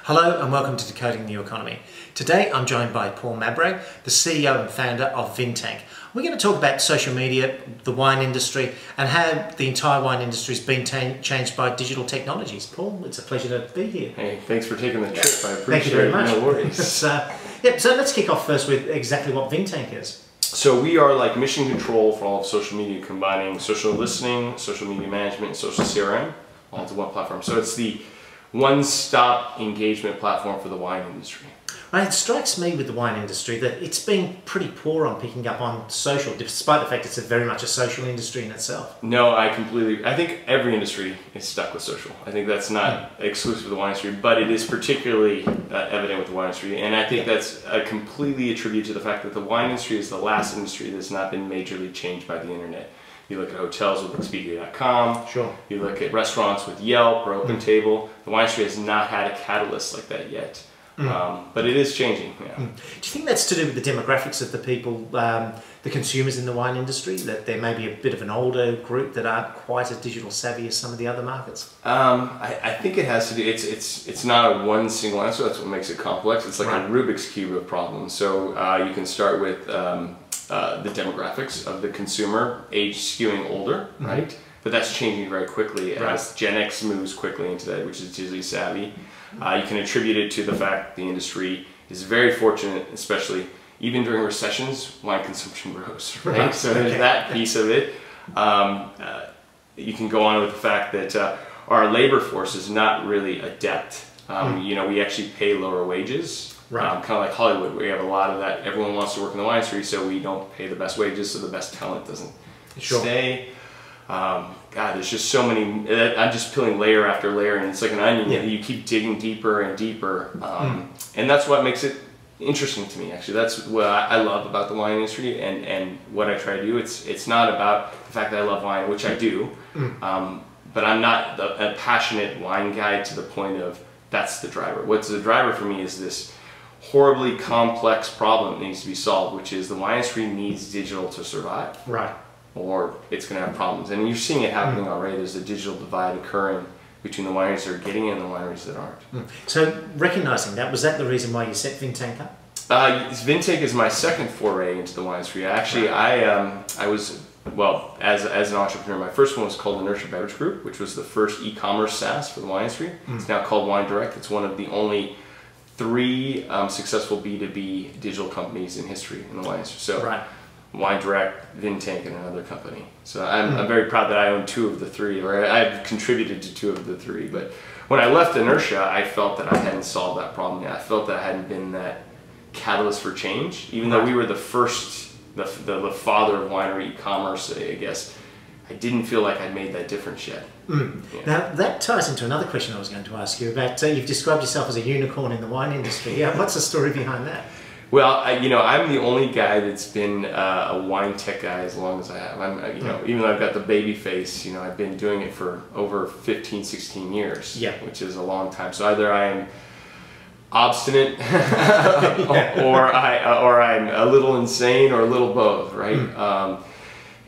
Hello and welcome to Decoding the New Economy. Today I'm joined by Paul Mabray, the CEO and founder of Vintank. We're going to talk about social media, the wine industry, and how the entire wine industry has been changed by digital technologies. Paul, it's a pleasure to be here. Hey, thanks for taking the trip. I appreciate it. Thank you very much. No worries. So let's kick off first with exactly what Vintank is. So we are like mission control for all of social media, combining social listening, social media management, and social CRM all into one platform. So it's the one-stop engagement platform for the wine industry. Right, it strikes me with the wine industry that it's been pretty poor on picking up on social, despite the fact it's very much a social industry in itself. No, I think every industry is stuck with social. I think that's not exclusive to the wine industry, but it is particularly evident with the wine industry. And I think that's completely attributed to the fact that the wine industry is the last industry that's not been majorly changed by the internet. You look at hotels with Expedia.com, sure. You look at restaurants with Yelp or OpenTable. The wine industry has not had a catalyst like that yet. But it is changing. Yeah. Do you think that's to do with the demographics of the people, the consumers in the wine industry, that there may be a bit of an older group that aren't quite as digital savvy as some of the other markets? I think it has to do, it's not a one single answer, that's what makes it complex. It's like a Rubik's Cube of problems. So you can start with the demographics of the consumer, age skewing older, right? But that's changing very quickly as Gen X moves quickly into that, which is digitally savvy. You can attribute it to the fact the industry is very fortunate, especially even during recessions, wine consumption grows, right? So there's that piece of it. You can go on with the fact that our labor force is not really adept. You know, we actually pay lower wages, kind of like Hollywood. We have a lot of that. Everyone wants to work in the wine industry, so we don't pay the best wages, so the best talent doesn't stay. God, there's just so many. I'm just peeling layer after layer, and it's like an onion. You keep digging deeper and deeper, and that's what makes it interesting to me. Actually, that's what I love about the wine industry, and what I try to do. It's not about the fact that I love wine, which I do, but I'm not a passionate wine guy to the point of that's the driver. What's the driver for me is this horribly complex problem that needs to be solved, which is the wine industry needs digital to survive. Right. Or it's going to have problems. And you're seeing it happening already. There's a digital divide occurring between the wineries that are getting in and the wineries that aren't. So recognizing that, was that the reason why you set Vintank up? Vintank is my second foray into the wine industry. Actually, I was, well, as an entrepreneur, my first one was called Inertia Beverage Group, which was the first e-commerce SaaS for the wine industry. It's now called Wine Direct. It's one of the only 3 successful B2B digital companies in history in the wine industry. So, Wine Direct, Vintank, and another company. So I'm very proud that I own 2 of the 3, or I've contributed to 2 of the 3. But when I left Inertia, I felt that I hadn't solved that problem yet. I felt that I hadn't been that catalyst for change. Even though we were the first, the father of winery e-commerce, I guess, I didn't feel like I'd made that difference yet. Now that ties into another question I was going to ask you about. You've described yourself as a unicorn in the wine industry. What's the story behind that? Well, you know, I'm the only guy that's been a wine tech guy as long as I have. You know, even though I've got the baby face, you know, I've been doing it for over 15, 16 years, which is a long time. So either I am obstinate, or I'm a little insane, or a little both, right?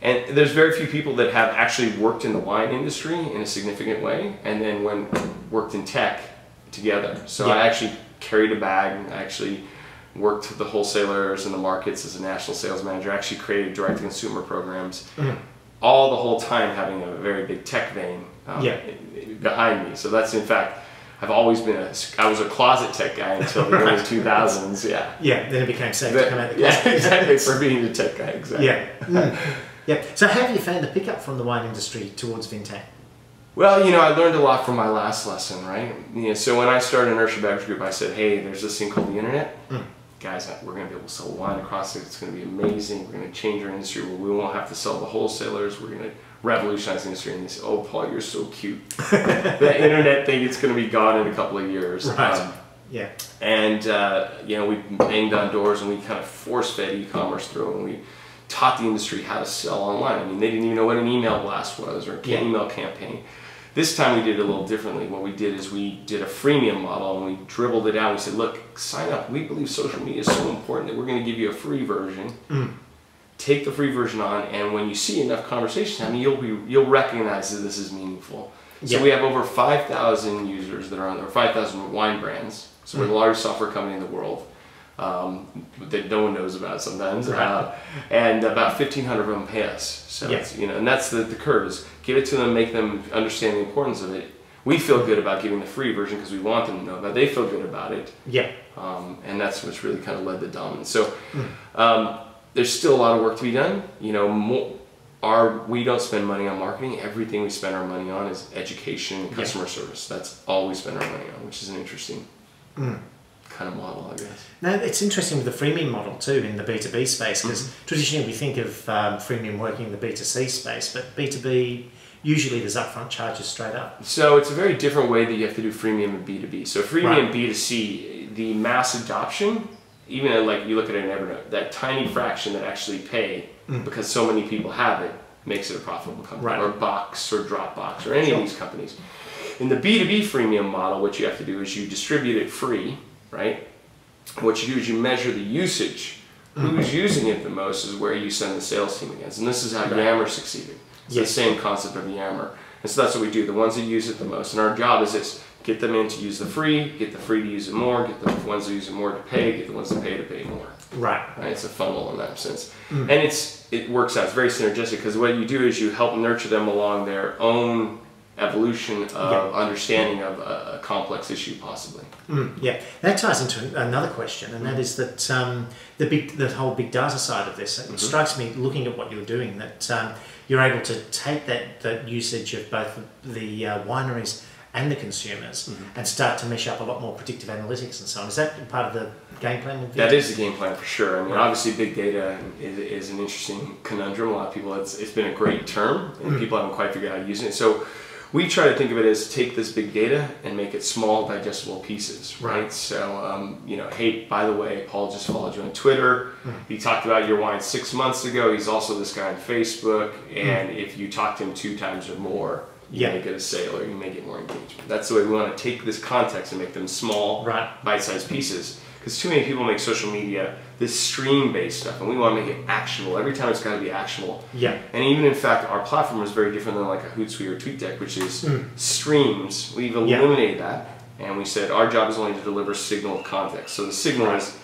And there's very few people that have actually worked in the wine industry in a significant way, and then worked in tech together. So I actually carried a bag. I actually worked with the wholesalers and the markets as a national sales manager, actually created direct-to-consumer programs, all the whole time having a very big tech vein behind me. So that's, in fact, I've always been I was a closet tech guy until the early 2000s, then it became safe to come out the closet. Yeah, exactly, for being a tech guy, exactly. So how have you found the pickup from the wine industry towards Vintank? Well, you know, I learned a lot from my last lesson, right? You know, so when I started Inertia Beverage Group, I said, hey, there's this thing called the internet. Guys, we're going to be able to sell wine across it. It's going to be amazing. We're going to change our industry. We won't have to sell the wholesalers. We're going to revolutionize the industry. And they said, oh, Paul, you're so cute. That internet thing, it's going to be gone in a couple of years. And, you know, we banged on doors and we kind of force-fed e-commerce through, and we taught the industry how to sell online. I mean, they didn't even know what an email blast was or an email campaign. This time we did it a little differently. What we did is we did a freemium model, and we dribbled it out. We said, look, sign up. We believe social media is so important that we're going to give you a free version. Take the free version on, and when you see enough conversations, I mean, you'll recognize that this is meaningful. So we have over 5,000 users that are on there, 5,000 wine brands. So we're the largest software company in the world that no one knows about sometimes. And about 1,500 of them pay us. So it's, and that's the curve is give it to them, make them understand the importance of it. We feel good about giving the free version because we want them to know about it. They feel good about it. And that's what's really kind of led to dominance. So there's still a lot of work to be done. We don't spend money on marketing. Everything we spend our money on is education and customer service. That's all we spend our money on, which is an interesting kind of model, I guess. Now, it's interesting with the freemium model too in the B2B space, because traditionally we think of freemium working in the B2C space, but B2B, usually there's upfront charges straight up. So it's a very different way that you have to do freemium and B2B. So freemium B2C, the mass adoption, even like you look at it in Evernote, that tiny fraction that actually pay because so many people have it makes it a profitable company. Or Box or Dropbox or any of these companies. In the B2B freemium model, what you have to do is you distribute it free, right? What you do is you measure the usage. Who's using it the most is where you send the sales team against. And this is how Yammer succeeded. It's the same concept of Yammer. And so that's what we do, the ones that use it the most. And our job is this, get them in to use the free, get the free to use it more, get the ones that use it more to pay, get the ones that pay more. Right? It's a funnel in that sense. And it works out, it's very synergistic because what you do is you help nurture them along their own evolution of understanding of a complex issue possibly. That ties into another question, and that is that the whole big data side of this. It strikes me looking at what you're doing that you're able to take that usage of both the wineries and the consumers and start to mesh up a lot more predictive analytics and so on. Is that part of the game plan? That is the game plan for sure. I mean, obviously big data is an interesting conundrum. A lot of people, it's been a great term and people haven't quite figured out how to use it. So we try to think of it as take this big data and make it small, digestible pieces, right? So, hey, by the way, Paul just followed you on Twitter. He talked about your wine 6 months ago. He's also this guy on Facebook. And if you talk to him 2 times or more, you may get a sale or you may get more engagement. That's the way we want to take this context and make them small, bite-sized pieces. Because too many people make social media this stream-based stuff, and we want to make it actionable. Every time it's got to be actionable. And even in fact, our platform is very different than like a Hootsuite or TweetDeck, which is streams. We've eliminated that, and we said our job is only to deliver signal of context. So the signal is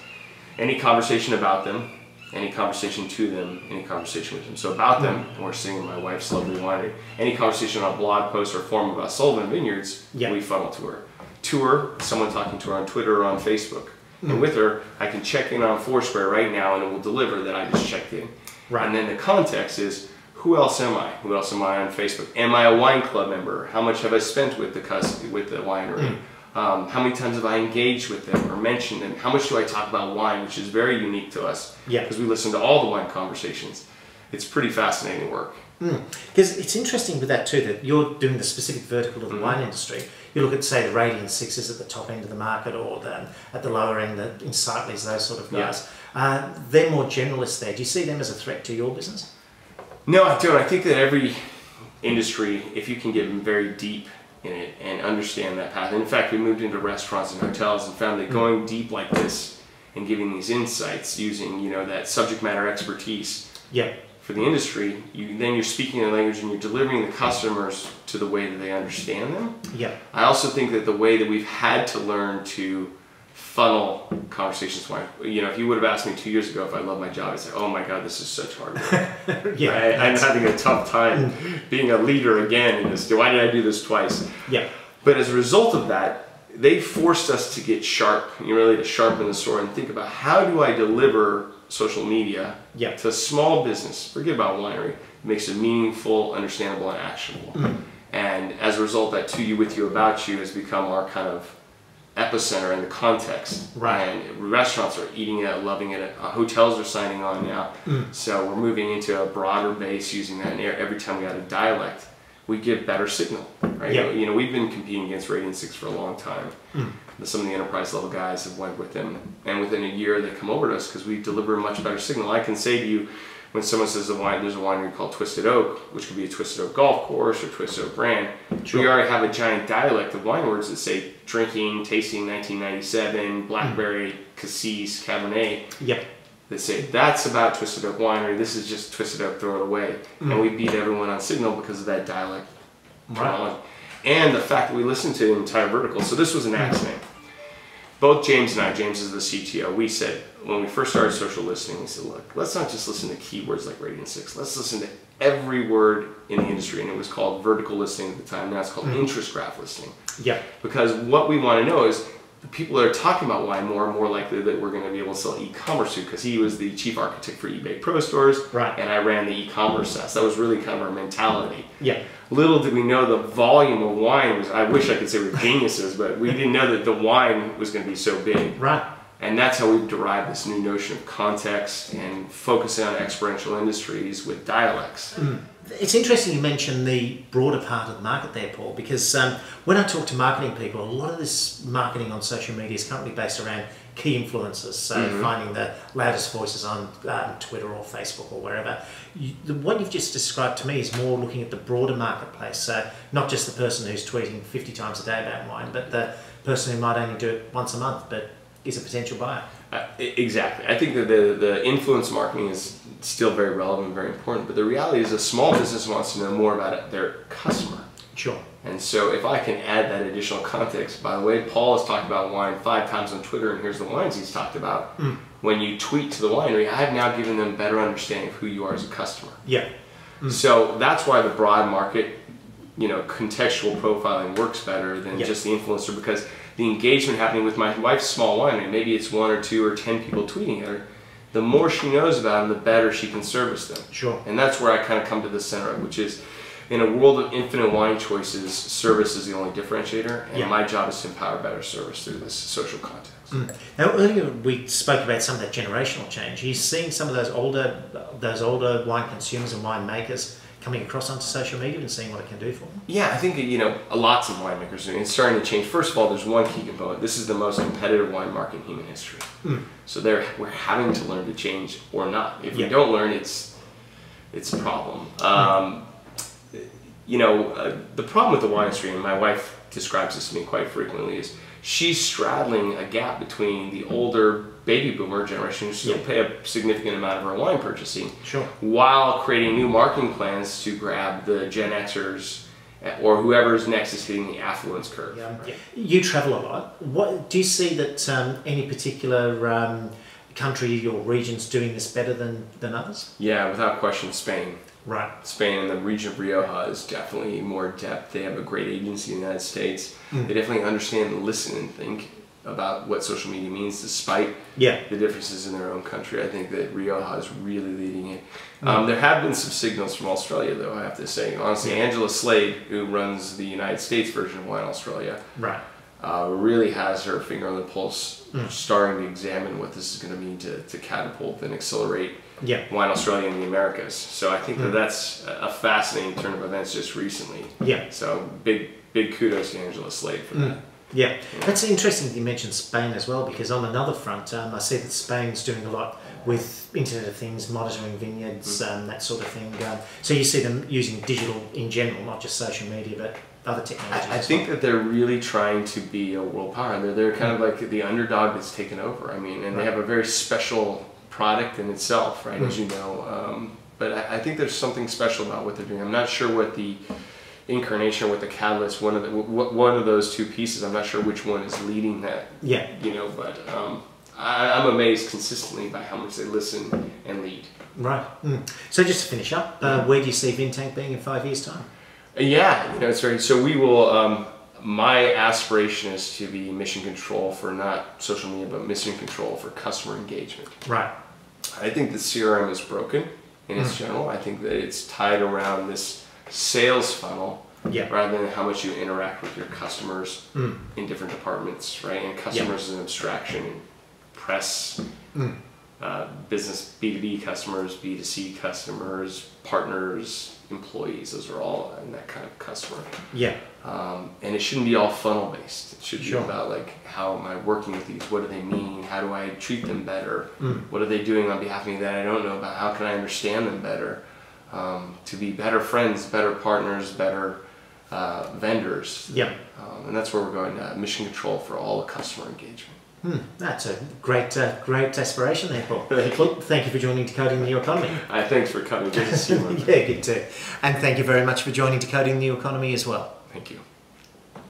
any conversation about them, any conversation to them, any conversation with them. So about them, and we're singing my wife's lovely winery. Any conversation on a blog post or forum about Sullivan Vineyards, we funnel to her. To her, someone talking to her on Twitter or on Facebook. And with her, I can check in on Foursquare right now and it will deliver that I just checked in. And then the context is, who else am I? Who else am I on Facebook? Am I a wine club member? How much have I spent with the winery? How many times have I engaged with them or mentioned them? How much do I talk about wine, which is very unique to us because we listen to all the wine conversations. It's pretty fascinating work. Because it's interesting with that too, that you're doing the specific vertical of the wine industry. You look at, say, the Radiant Sixes at the top end of the market, or at the lower end, the Insightly's, those sort of guys. They're more generalists there. Do you see them as a threat to your business? No, I don't. I think that every industry, if you can get very deep in it and understand that path. And in fact, we moved into restaurants and hotels and found that going deep like this and giving these insights using, that subject matter expertise for the industry, then you're speaking their language and you're delivering the customers to the way that they understand them. I also think that the way that we've had to learn to funnel conversations, if you would have asked me 2 years ago if I love my job, I'd say, oh my God, this is such hard work. I'm having a tough time being a leader again in this. Why did I do this twice? But as a result of that, they forced us to get sharp, really to sharpen the sword and think about how do I deliver social media to a small business, forget about winery, makes it meaningful, understandable, and actionable. And as a result, that To You, With You, About You has become our kind of epicenter in the context. And restaurants are eating it, loving it. Hotels are signing on now. So we're moving into a broader base using that. And every time we add a dialect, we give better signal, right? We've been competing against Radiant Six for a long time. Some of the enterprise level guys have went with them, and within a year they come over to us because we deliver a much better signal. I can say to you, when someone says there's a winery called Twisted Oak, which could be a Twisted Oak golf course or Twisted Oak brand, we already have a giant dialect of wine words that say drinking, tasting 1997, blackberry, cassis, cabernet. That say that's about Twisted Oak Winery. This is just Twisted Oak, throw it away. And we beat everyone on signal because of that dialect. and the fact that we listened to the entire vertical. So this was an accident. Both James and I, James is the CTO, we said, when we first started social listening, we said, look, let's not just listen to keywords like Radian 6. Let's listen to every word in the industry. And it was called vertical listening at the time. Now it's called interest graph listening. Yeah. Because what we want to know is the people that are talking about wine more and more likely that we're going to be able to sell e-commerce to, because he was the chief architect for eBay Pro Stores, right, and I ran the e-commerce SaaS. That was really kind of our mentality. Yeah. Little did we know the volume of wine was, I wish I could say we're geniuses, but we didn't know that the wine was going to be so big. Right. And that's how we've derived this new notion of context and focusing on experiential industries with dialects. It's interesting you mentioned the broader part of the market there, Paul, because when I talk to marketing people, a lot of this marketing on social media is currently based around key influencers, so finding the loudest voices on Twitter or Facebook or wherever. What you've just described to me is more looking at the broader marketplace, so not just the person who's tweeting 50 times a day about wine, but the person who might only do it once a month, but is a potential buyer. Exactly. I think that the influence marketing is still very relevant and very important, but the reality is a small business wants to know more about their customer. Sure. And so if I can add that additional context, by the way, Paul has talked about wine 5 times on Twitter, and here's the wines he's talked about. When you tweet to the winery, I've now given them a better understanding of who you are as a customer. Yeah. So that's why the broad market, contextual profiling works better than just the influencer, because the engagement happening with my wife's small winery, maybe it's 1 or 2 or 10 people tweeting at her, the more she knows about them, the better she can service them. Sure. And that's where I kind of come to the center of, which is, in a world of infinite wine choices, service is the only differentiator, and my job is to empower better service through this social context. Now, earlier we spoke about some of that generational change. Are you seeing some of those older wine consumers and winemakers coming across onto social media and seeing what it can do for them? Yeah, I think lots of winemakers are doing it. It's starting to change. First of all, there's one key component. This is the most competitive wine market in human history. So we're having to learn to change or not. If we don't learn, it's a problem. The problem with the wine industry, and my wife describes this to me quite frequently, is she's straddling a gap between the older baby boomer generation who still pay a significant amount of her wine purchasing, while creating new marketing plans to grab the Gen Xers or whoever's next is hitting the affluence curve. Right? You travel a lot. What do you see that any particular country or regions doing this better than others? Yeah, without question, Spain. Right. Spain and the region of Rioja is definitely more depth. They have a great agency in the United States. They definitely understand and listen and think about what social media means despite the differences in their own country. I think that Rioja is really leading it. There have been some signals from Australia, though, I have to say. Honestly, Angela Slade, who runs the United States version of Wine Australia, really has her finger on the pulse, starting to examine what this is going to mean to catapult and accelerate Wine Australia in the Americas. So I think that's a fascinating turn of events just recently. So big kudos to Angela Slade for that. Yeah, that's interesting that you mentioned Spain as well, because on another front, I see that Spain's doing a lot with Internet of Things, monitoring vineyards, that sort of thing. So you see them using digital in general, not just social media, but other technologies. I think that they're really trying to be a world power. They're kind of like the underdog that's taken over. I mean, and they have a very special product in itself, right, as you know. But I think there's something special about what they're doing. I'm not sure what the incarnation or what the catalyst, one of those two pieces, I'm not sure which one is leading that. But I'm amazed consistently by how much they listen and lead. Right. So just to finish up, where do you see Vintank being in 5 years' time? It's very, so we will, my aspiration is to be mission control for not social media, but mission control for customer engagement. Right. I think the CRM is broken in its general. I think that it's tied around this sales funnel rather than how much you interact with your customers in different departments, right? And customers is an abstraction. Press, business, B2B customers, B2C customers, partners, employees, those are all in that kind of customer. And it shouldn't be all funnel based. It should be about like, how am I working with these? What do they mean? How do I treat them better? What are they doing on behalf of me that I don't know about? How can I understand them better? To be better friends, better partners, better vendors. And that's where we're going, mission control for all the customer engagement. That's a great aspiration there, Paul. Well, thank you for joining Decoding the New Economy. Thanks for coming. Good to see you. Good too. And thank you very much for joining Decoding the New Economy as well. Thank you.